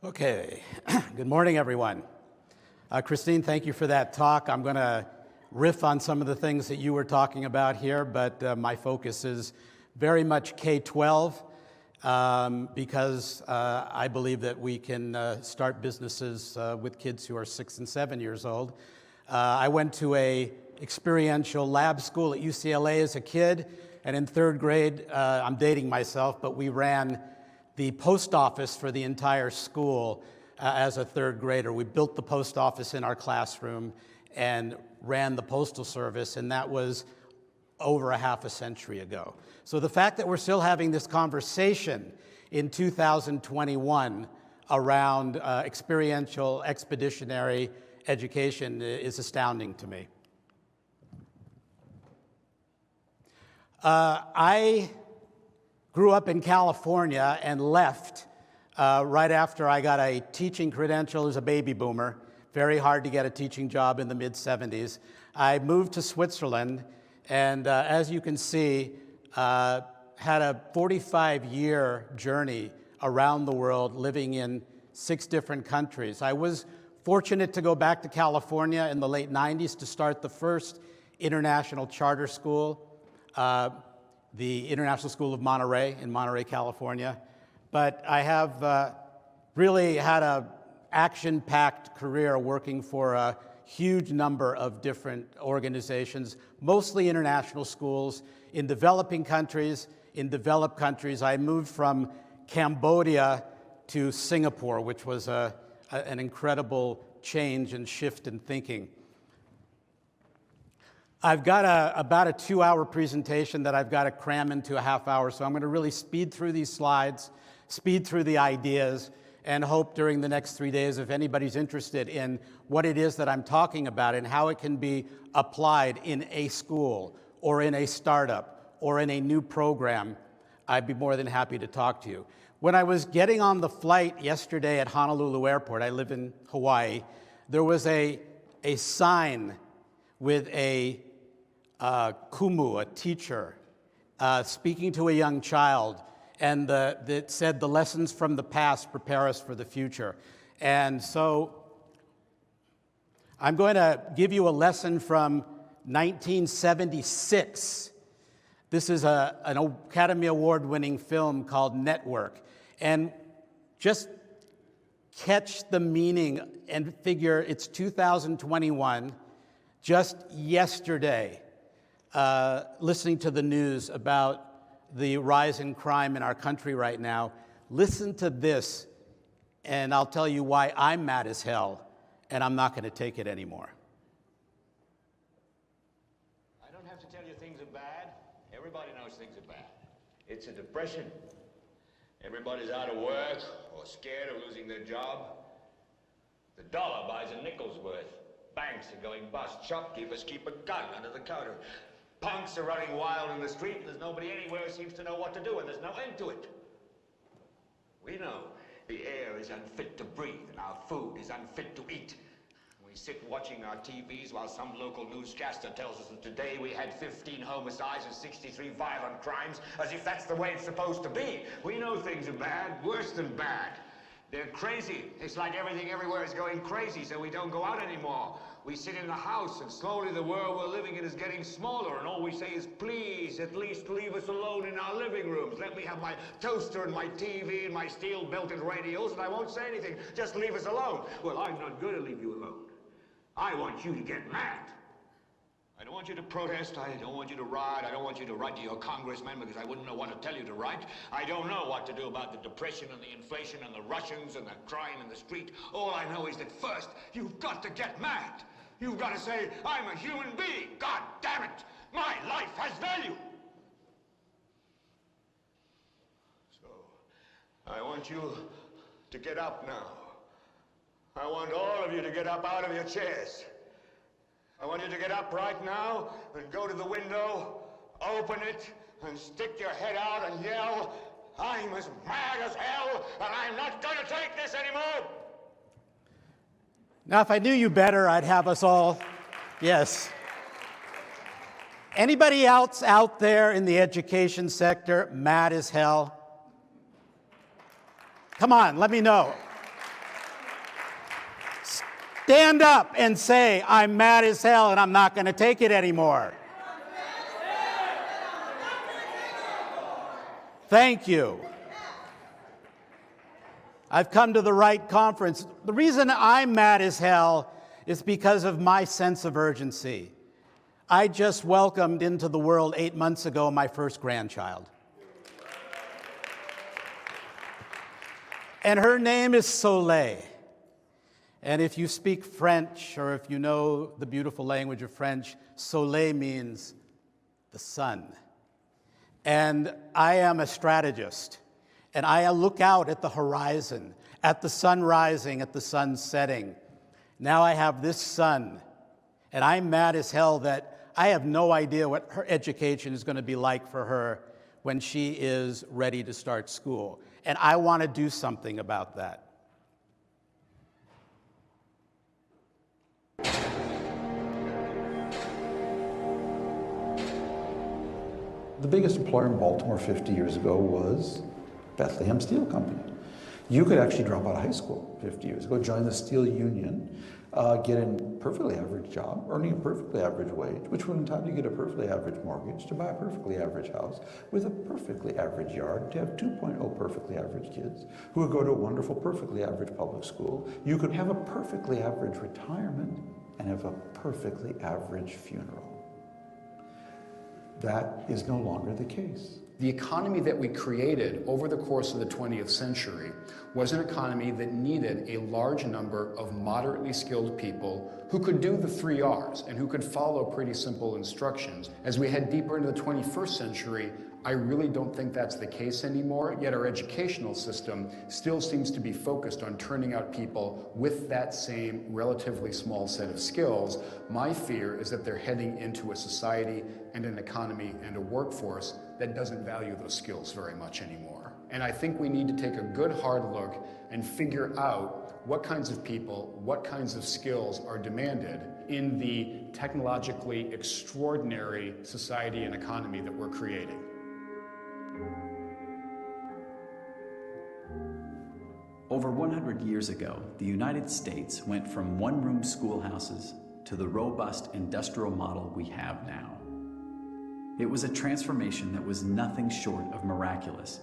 Okay, good morning, everyone. Christine, thank you for that talk. I'm going to riff on some of the things that you were talking about here, but my focus is very much K-12 because I believe that we can start businesses with kids who are 6 and 7 years old. I went to a experiential lab school at UCLA as a kid, and in third grade, I'm dating myself, but we ran the post office for the entire school as a third grader. We built the post office in our classroom and ran the postal service, and that was over a half a century ago. So the fact that we're still having this conversation in 2021 around experiential expeditionary education is astounding to me. I grew up in California and left right after I got a teaching credential as a baby boomer. Very hard to get a teaching job in the mid-'70s. I moved to Switzerland, and as you can see, had a 45-year journey around the world, living in 6 different countries. I was fortunate to go back to California in the late 90s to start the first international charter school, the International School of Monterey in Monterey, California. But I have really had an action-packed career working for a huge number of different organizations, mostly international schools in developing countries. In developed countries, I moved from Cambodia to Singapore, which was an incredible change and shift in thinking. I've got about a 2-hour presentation that I've got to cram into a half hour, so I'm going to really speed through these slides, speed through the ideas, and hope during the next 3 days, if anybody's interested in what it is that I'm talking about and how it can be applied in a school or in a startup or in a new program, I'd be more than happy to talk to you. When I was getting on the flight yesterday at Honolulu Airport, I live in Hawaii, there was a sign with a kumu, a teacher, speaking to a young child, and that said, "The lessons from the past prepare us for the future." And so I'm going to give you a lesson from 1976. This is an Academy Award-winning film called Network. And just catch the meaning and figure it's 2021, just yesterday, listening to the news about the rise in crime in our country right now. Listen to this, and I'll tell you why I'm mad as hell, and I'm not going to take it anymore. I don't have to tell you things are bad. Everybody knows things are bad. It's a depression. Everybody's out of work or scared of losing their job. The dollar buys a nickel's worth. Banks are going bust. Shopkeepers keep a gun under the counter. Punks are running wild in the street, and there's nobody anywhere who seems to know what to do, and there's no end to it. We know the air is unfit to breathe, and our food is unfit to eat. We sit watching our TVs while some local newscaster tells us that today we had 15 homicides and 63 violent crimes, as if that's the way it's supposed to be. We know things are bad, worse than bad. They're crazy. It's like everything everywhere is going crazy, so we don't go out anymore. We sit in the house, and slowly the world we're living in is getting smaller, and all we say is, please, at least leave us alone in our living rooms. Let me have my toaster and my TV and my steel-belted radios, and I won't say anything. Just leave us alone. Well, I'm not going to leave you alone. I want you to get mad. I don't want you to protest. I don't want you to riot. I don't want you to write to your congressman because I wouldn't know what to tell you to write. I don't know what to do about the depression and the inflation and the Russians and the crime in the street. All I know is that first, you've got to get mad. You've got to say, I'm a human being. God damn it. My life has value. So, I want you to get up now. I want all of you to get up out of your chairs. I want you to get up right now and go to the window, open it, and stick your head out and yell, I'm as mad as hell, and I'm not going to take this anymore. Now, if I knew you better, I'd have us all, yes. Anybody else out there in the education sector mad as hell? Come on, let me know. Stand up and say, I'm mad as hell and I'm not going to take it anymore. Thank you. I've come to the right conference. The reason I'm mad as hell is because of my sense of urgency. I just welcomed into the world 8 months ago my first grandchild. And her name is Soleil. And if you speak French, or if you know the beautiful language of French, Soleil means the sun. And I am a strategist. And I look out at the horizon, at the sun rising, at the sun setting. Now I have this son, and I'm mad as hell that I have no idea what her education is going to be like for her when she is ready to start school. And I want to do something about that. The biggest employer in Baltimore 50 years ago was Bethlehem Steel Company. You could actually drop out of high school 50 years ago, join the steel union, get a perfectly average job, earning a perfectly average wage, which would entitle you to get a perfectly average mortgage, to buy a perfectly average house, with a perfectly average yard, to have 2.0 perfectly average kids, who would go to a wonderful, perfectly average public school. You could have a perfectly average retirement and have a perfectly average funeral. That is no longer the case. The economy that we created over the course of the 20th century was an economy that needed a large number of moderately skilled people who could do the 3 R's and who could follow pretty simple instructions. As we head deeper into the 21st century, I really don't think that's the case anymore, yet our educational system still seems to be focused on turning out people with that same relatively small set of skills. My fear is that they're heading into a society and an economy and a workforce that doesn't value those skills very much anymore. And I think we need to take a good hard look and figure out what kinds of people, what kinds of skills are demanded in the technologically extraordinary society and economy that we're creating. Over 100 years ago, the United States went from one-room schoolhouses to the robust industrial model we have now. It was a transformation that was nothing short of miraculous.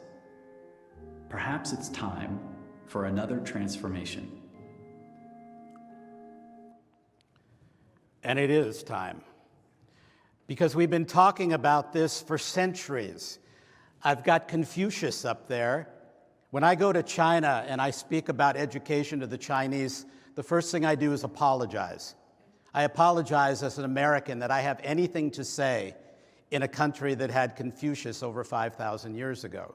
Perhaps it's time for another transformation. And it is time. Because we've been talking about this for centuries. I've got Confucius up there. When I go to China and I speak about education to the Chinese, the first thing I do is apologize. I apologize as an American that I have anything to say in a country that had Confucius over 5,000 years ago.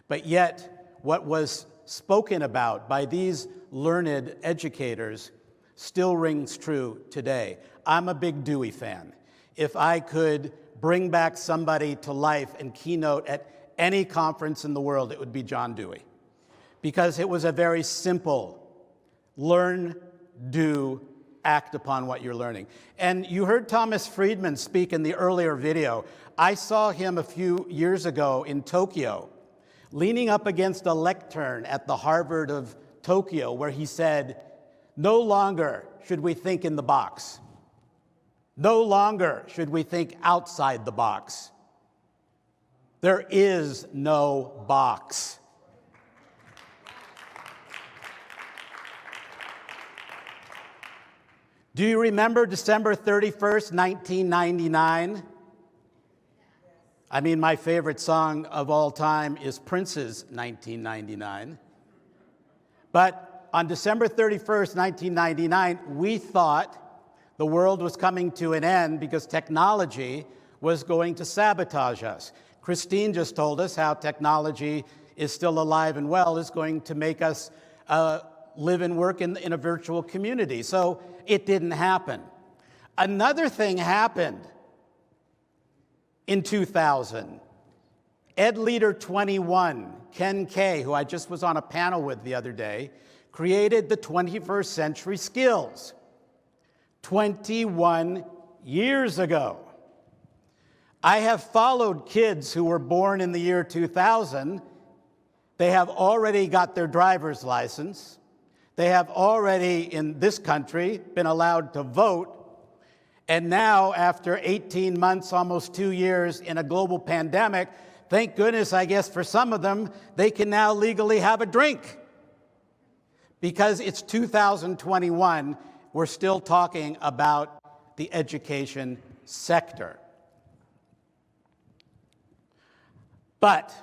But yet, what was spoken about by these learned educators still rings true today. I'm a big Dewey fan. If I could bring back somebody to life and keynote at any conference in the world, it would be John Dewey. Because it was a very simple learn, do, act upon what you're learning. And you heard Thomas Friedman speak in the earlier video. I saw him a few years ago in Tokyo, leaning up against a lectern at the Harvard of Tokyo, where he said, no longer should we think in the box. No longer should we think outside the box. There is no box. Do you remember December 31st, 1999? I mean, my favorite song of all time is Prince's 1999. But on December 31st, 1999, we thought the world was coming to an end because technology was going to sabotage us. Christine just told us how technology is still alive and well, is going to make us live and work in a virtual community. So it didn't happen. Another thing happened in 2000. Ed Leader 21, Ken Kay, who I just was on a panel with the other day, created the 21st Century Skills 21 years ago. I have followed kids who were born in the year 2000. They have already got their driver's license. They have already, in this country, been allowed to vote. And now, after 18 months, almost 2 years in a global pandemic, thank goodness, I guess, for some of them, they can now legally have a drink. Because it's 2021, we're still talking about the education sector. But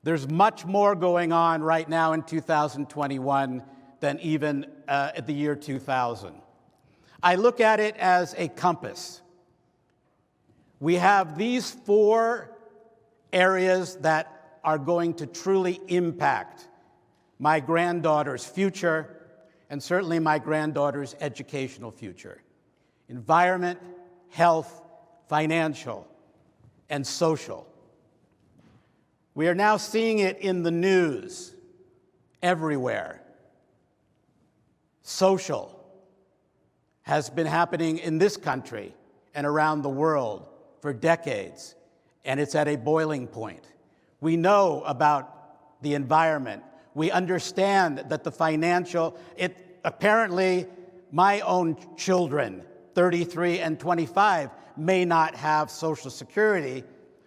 there's much more going on right now in 2021 than even at the year 2000. I look at it as a compass. We have these 4 areas that are going to truly impact my granddaughter's future and certainly my granddaughter's educational future: environment, health, financial, and social. We are now seeing it in the news everywhere. Social has been happening in this country and around the world for decades, and it's at a boiling point. We know about the environment. We understand that the financial, apparently my own children, 33 and 25, may not have Social Security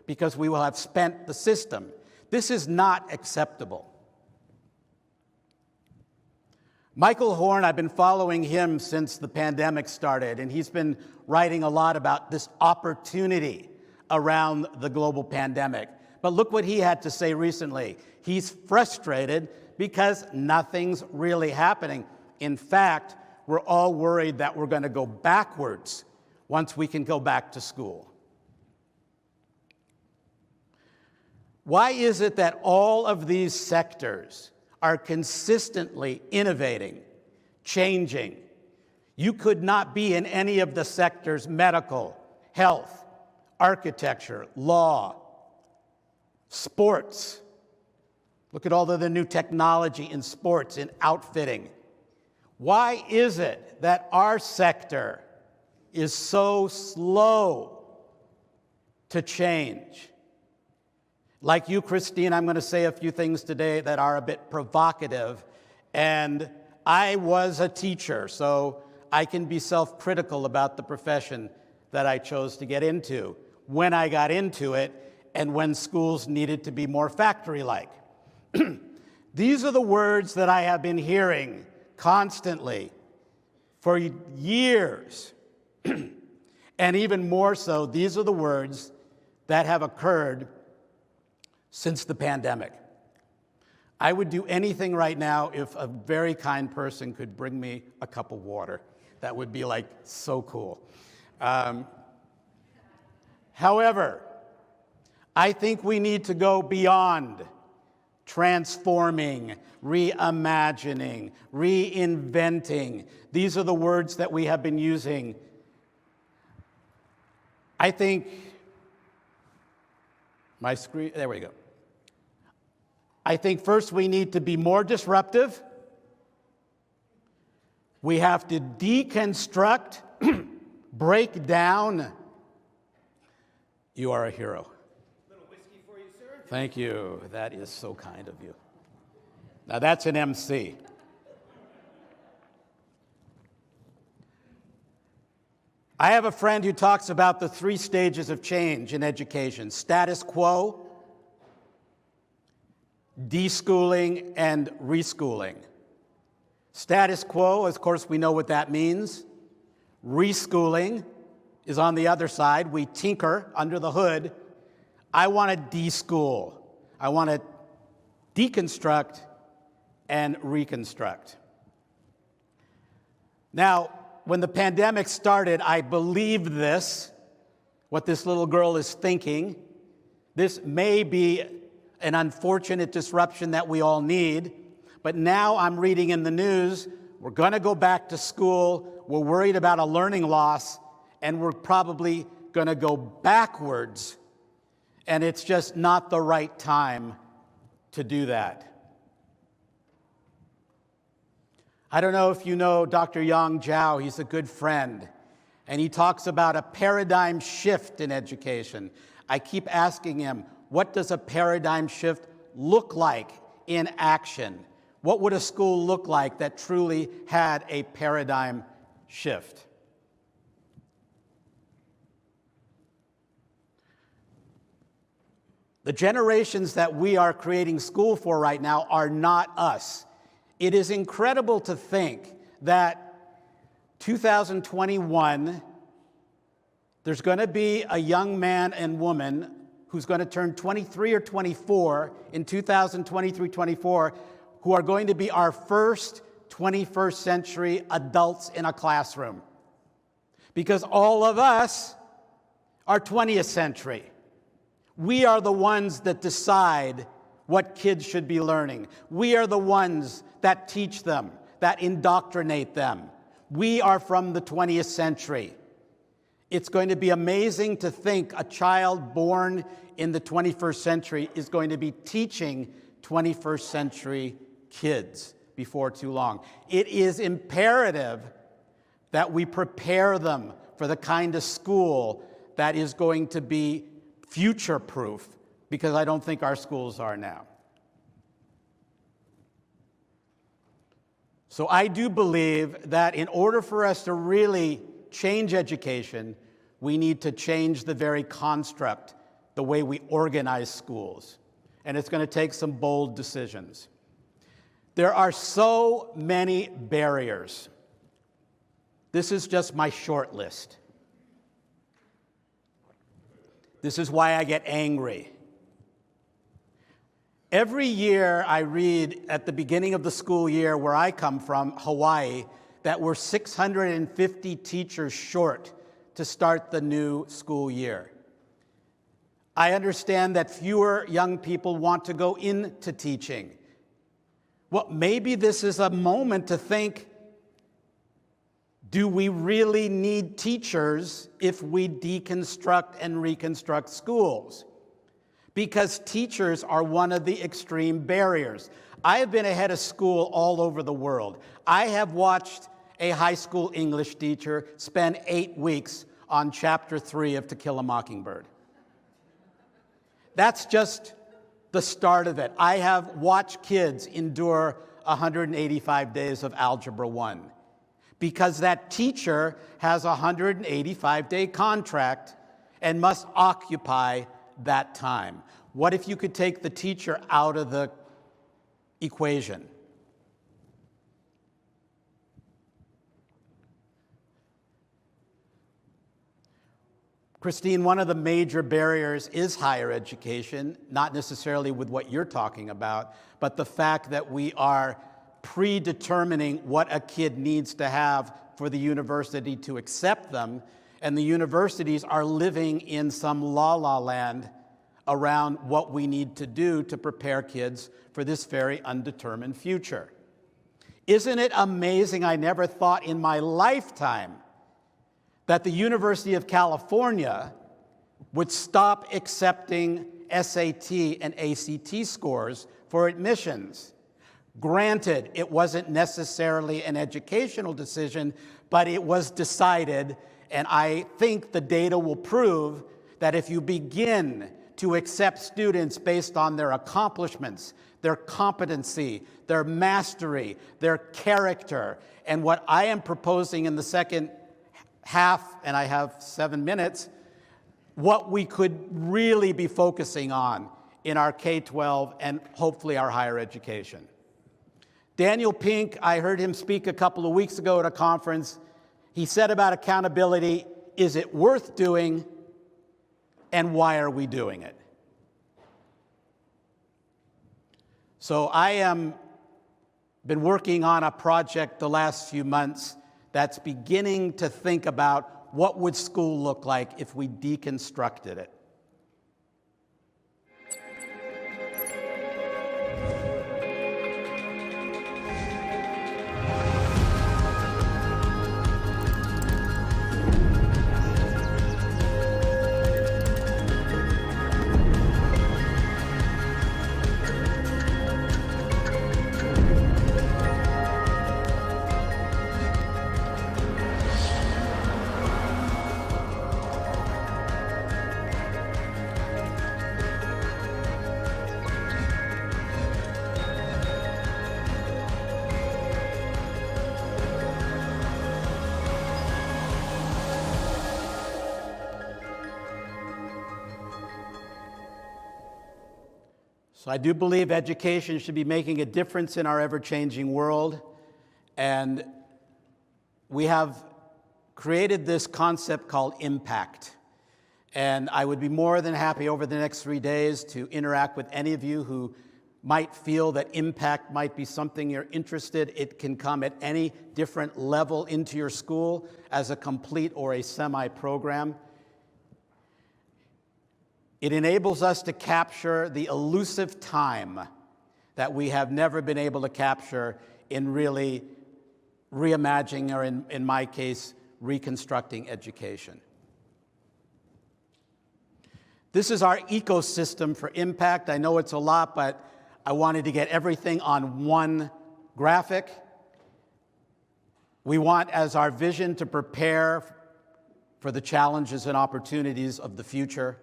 because we will have spent the system. This is not acceptable. Michael Horn, I've been following him since the pandemic started, and he's been writing a lot about this opportunity around the global pandemic. But look what he had to say recently. He's frustrated because nothing's really happening. In fact, we're all worried that we're going to go backwards once we can go back to school. Why is it that all of these sectors are consistently innovating, changing? You could not be in any of the sectors: medical, health, architecture, law, sports. Look at all of the new technology in sports, in outfitting. Why is it that our sector is so slow to change? Like you, Christine, I'm going to say a few things today that are a bit provocative. And I was a teacher, so I can be self-critical about the profession that I chose to get into, when I got into it, and when schools needed to be more factory-like. These are the words that I have been hearing constantly for years. And even more so, these are the words that have occurred since the pandemic. I would do anything right now if a very kind person could bring me a cup of water. That would be like so cool. However, I think we need to go beyond transforming, reimagining, reinventing. These are the words that we have been using. I think my screen, there we go. I think first we need to be more disruptive. We have to deconstruct, break down. You are a hero. A little whiskey for you, sir. Thank you. That is so kind of you. Now that's an MC. I have a friend who talks about the 3 stages of change in education: status quo, deschooling, and reschooling. Status quo, of course, we know what that means. Reschooling is on the other side. We tinker under the hood. I want to deschool. I want to deconstruct and reconstruct. Now, when the pandemic started, I believed this, what this little girl is thinking. This may be an unfortunate disruption that we all need, but now I'm reading in the news, we're going to go back to school, we're worried about a learning loss, and we're probably going to go backwards, and it's just not the right time to do that. I don't know if you know Dr. Yang Zhao. He's a good friend, and he talks about a paradigm shift in education. I keep asking him, what does a paradigm shift look like in action? What would a school look like that truly had a paradigm shift? The generations that we are creating school for right now are not us. It is incredible to think that 2021, there's going to be a young man and woman who's going to turn 23 or 24 in 2023-24, who are going to be our first 21st century adults in a classroom. Because all of us are 20th century. We are the ones that decide what kids should be learning. We are the ones that teach them, that indoctrinate them. We are from the 20th century. It's going to be amazing to think a child born in the 21st century is going to be teaching 21st century kids before too long. It is imperative that we prepare them for the kind of school that is going to be future-proof, because I don't think our schools are now. So I do believe that in order for us to really change education, we need to change the very construct, the way we organize schools. And it's going to take some bold decisions. There are so many barriers. This is just my short list. This is why I get angry. Every year I read at the beginning of the school year where I come from, Hawaii, that we're 650 teachers short to start the new school year. I understand that fewer young people want to go into teaching. Well, maybe this is a moment to think, do we really need teachers if we deconstruct and reconstruct schools? Because teachers are one of the extreme barriers. I have been a head of school all over the world. I have watched a high school English teacher spend 8 weeks on chapter 3 of To Kill a Mockingbird. That's just the start of it. I have watched kids endure 185 days of Algebra 1. Because that teacher has a 185-day contract and must occupy that time. What if you could take the teacher out of the equation? Christine, one of the major barriers is higher education, not necessarily with what you're talking about, but the fact that we are predetermining what a kid needs to have for the university to accept them, and the universities are living in some la-la land around what we need to do to prepare kids for this very undetermined future. Isn't it amazing? I never thought in my lifetime that the University of California would stop accepting SAT and ACT scores for admissions. Granted, it wasn't necessarily an educational decision, but it was decided, and I think the data will prove that if you begin to accept students based on their accomplishments, their competency, their mastery, their character, and what I am proposing in the second half, and I have 7 minutes, what we could really be focusing on in our K-12 and hopefully our higher education. Daniel Pink, I heard him speak a couple of weeks ago at a conference. He said about accountability, is it worth doing, and why are we doing it? So I am been working on a project the last few months that's beginning to think about what would school look like if we deconstructed it. So I do believe education should be making a difference in our ever-changing world, and we have created this concept called impact. And I would be more than happy over the next 3 days to interact with any of you who might feel that impact might be something you're interested. It can come at any different level into your school as a complete or a semi-program. It enables us to capture the elusive time that we have never been able to capture in really reimagining, or in my case, reconstructing education. This is our ecosystem for impact. I know it's a lot, but I wanted to get everything on one graphic. We want as our vision to prepare for the challenges and opportunities of the future.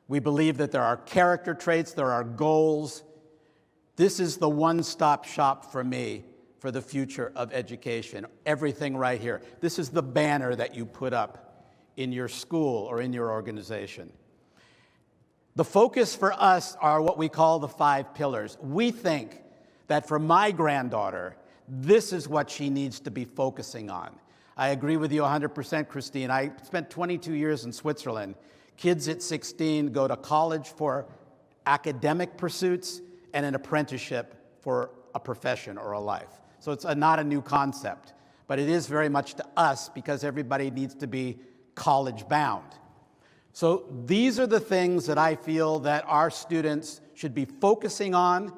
We believe that there are character traits, there are goals. This is the one-stop shop for me for the future of education. Everything right here. This is the banner that you put up in your school or in your organization. The focus for us are what we call the 5 pillars. We think that for my granddaughter, this is what she needs to be focusing on. I agree with you 100%, Christine. I spent 22 years in Switzerland. Kids at 16 go to college for academic pursuits and an apprenticeship for a profession or a life. So it's not a new concept, but it is very much to us because everybody needs to be college bound. So these are the things that I feel that our students should be focusing on,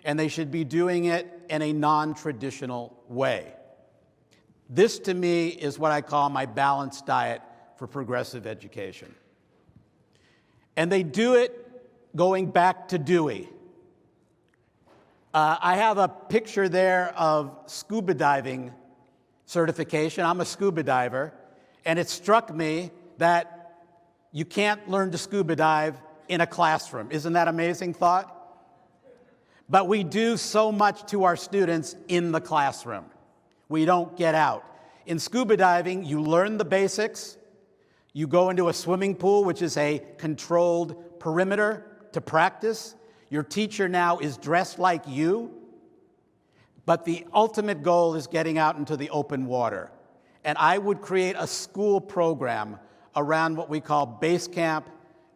and they should be doing it in a non-traditional way. This, to me, is what I call my balanced diet for progressive education. And they do it going back to Dewey. I have a picture there of scuba diving certification. I'm a scuba diver, and it struck me that you can't learn to scuba dive in a classroom. Isn't that an amazing thought? But we do so much to our students in the classroom. We don't get out. In scuba diving, you learn the basics. You go into a swimming pool, which is a controlled perimeter to practice. Your teacher now is dressed like you, but the ultimate goal is getting out into the open water. And I would create a school program around what we call base camp,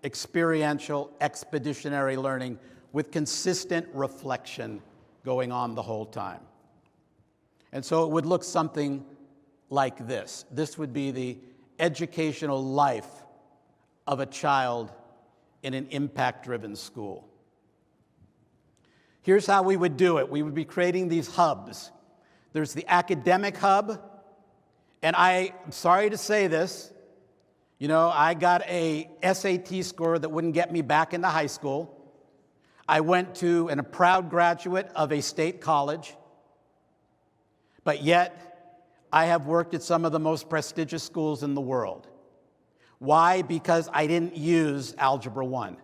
experiential, expeditionary learning with consistent reflection going on the whole time. And so it would look something like this. This would be the educational life of a child in an impact-driven school. Here's how we would do it. We would be creating these hubs. There's the academic hub, and I'm sorry to say this, you know, I got a SAT score that wouldn't get me back into high school. I went to, and a proud graduate of a state college, but yet I have worked at some of the most prestigious schools in the world. Why? Because I didn't use Algebra 1.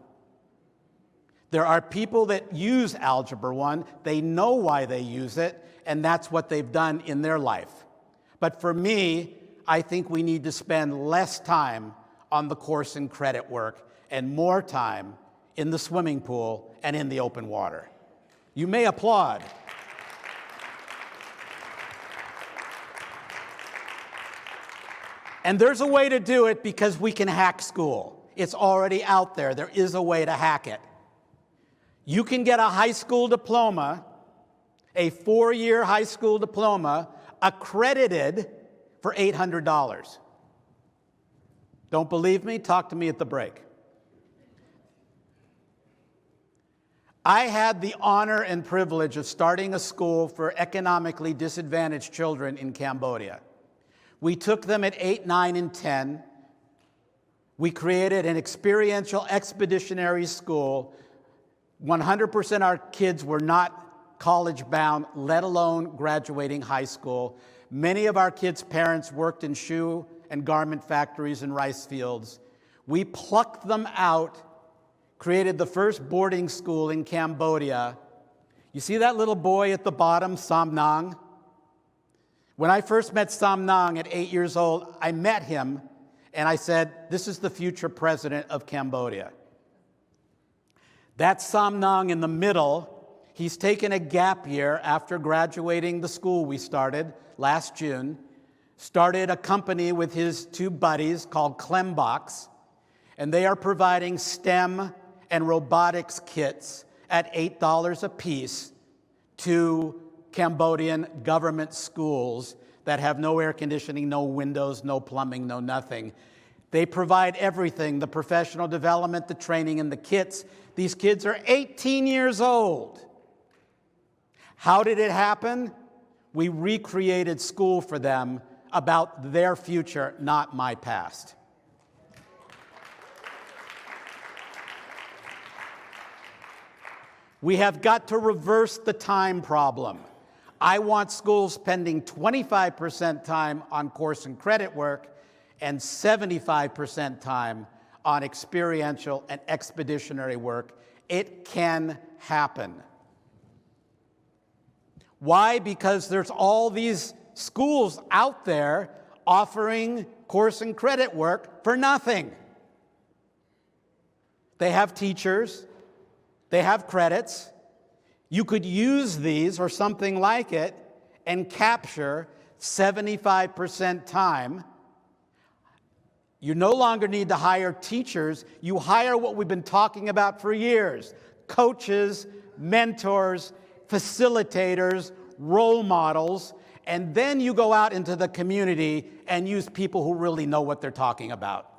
There are people that use Algebra 1, they know why they use it, and that's what they've done in their life. But for me, I think we need to spend less time on the course and credit work and more time in the swimming pool and in the open water. You may applaud. And there's a way to do it because we can hack school. It's already out there. There is a way to hack it. You can get a high school diploma, a 4-year high school diploma, accredited for $800. Don't believe me? Talk to me at the break. I had the honor and privilege of starting a school for economically disadvantaged children in Cambodia. We took them at 8, 9, and 10. We created an experiential expeditionary school. 100% of our kids were not college-bound, let alone graduating high school. Many of our kids' parents worked in shoe and garment factories and rice fields. We plucked them out, created the first boarding school in Cambodia. You see that little boy at the bottom, Sam Nang? When I first met Sam Nang at 8 years old, I met him and I said, this is the future president of Cambodia. That Samnang in the middle, he's taken a gap year after graduating the school we started last June, started a company with his two buddies called Klembox, and they are providing STEM and robotics kits at $8 a piece to Cambodian government schools that have no air conditioning, no windows, no plumbing, no nothing. They provide everything, the professional development, the training, and the kits. These kids are 18 years old. How did it happen? We recreated school for them about their future, not my past. We have got to reverse the time problem. I want schools spending 25% time on course and credit work and 75% time on experiential and expeditionary work. It can happen. Why? Because there's all these schools out there offering course and credit work for nothing. They have teachers, they have credits. You could use these or something like it and capture 75% time. You no longer need to hire teachers. You hire what we've been talking about for years: coaches, mentors, facilitators, role models, and then you go out into the community and use people who really know what they're talking about.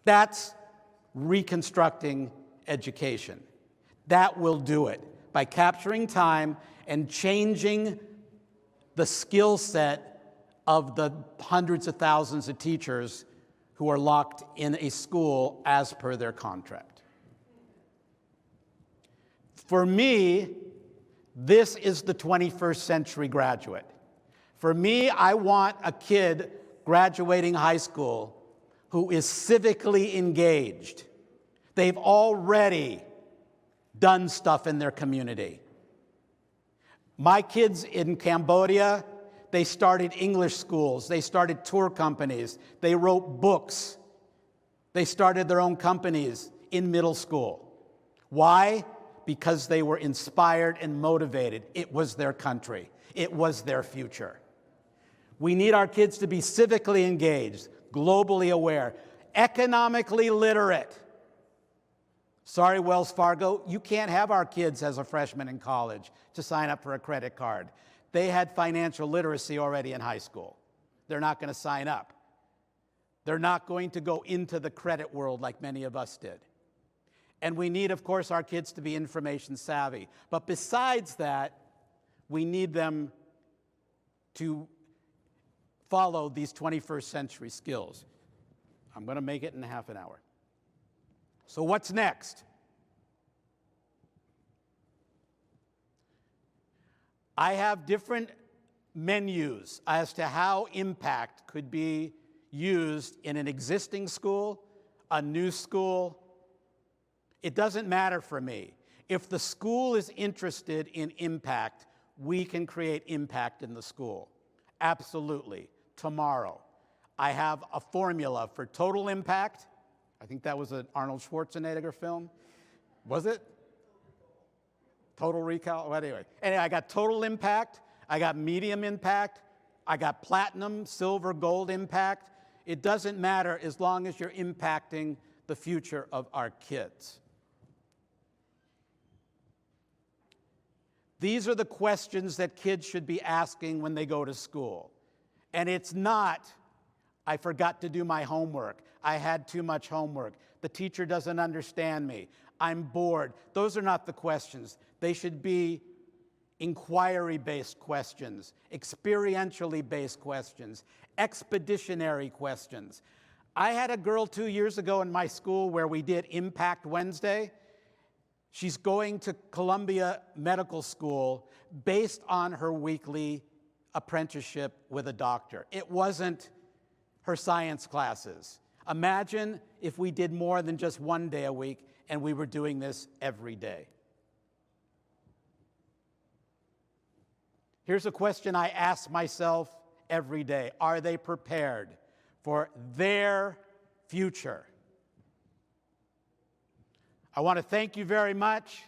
That's reconstructing education. That will do it by capturing time and changing the skill set of the hundreds of thousands of teachers who are locked in a school as per their contract. For me, this is the 21st century graduate. For me, I want a kid graduating high school who is civically engaged. They've already done stuff in their community. My kids in Cambodia, they started English schools, they started tour companies, they wrote books, they started their own companies in middle school. Why? Because they were inspired and motivated. It was their country. It was their future. We need our kids to be civically engaged, globally aware, economically literate. Sorry, Wells Fargo, you can't have our kids as a freshman in college to sign up for a credit card. They had financial literacy already in high school. They're not going to sign up. They're not going to go into the credit world like many of us did. And we need, of course, our kids to be information savvy. But besides that, we need them to follow these 21st century skills. I'm going to make it in half an hour. So what's next? I have different menus as to how impact could be used in an existing school, a new school. It doesn't matter for me. If the school is interested in impact, we can create impact in the school. Absolutely. Tomorrow. I have a formula for total impact. I think that was an Arnold Schwarzenegger film. Was it? Total Recall? Well, anyway, I got total impact. I got medium impact. I got platinum, silver, gold impact. It doesn't matter as long as you're impacting the future of our kids. These are the questions that kids should be asking when they go to school. And it's not, I forgot to do my homework. I had too much homework. The teacher doesn't understand me. I'm bored. Those are not the questions. They should be inquiry-based questions, experientially based questions, expeditionary questions. I had a girl 2 years ago in my school where we did Impact Wednesday. She's going to Columbia Medical School based on her weekly apprenticeship with a doctor. It wasn't her science classes. Imagine if we did more than just one day a week and we were doing this every day. Here's a question I ask myself every day. Are they prepared for their future? I want to thank you very much.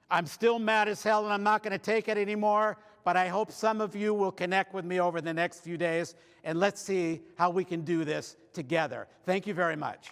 I'm still mad as hell, and I'm not going to take it anymore, but I hope some of you will connect with me over the next few days, and let's see how we can do this together. Thank you very much.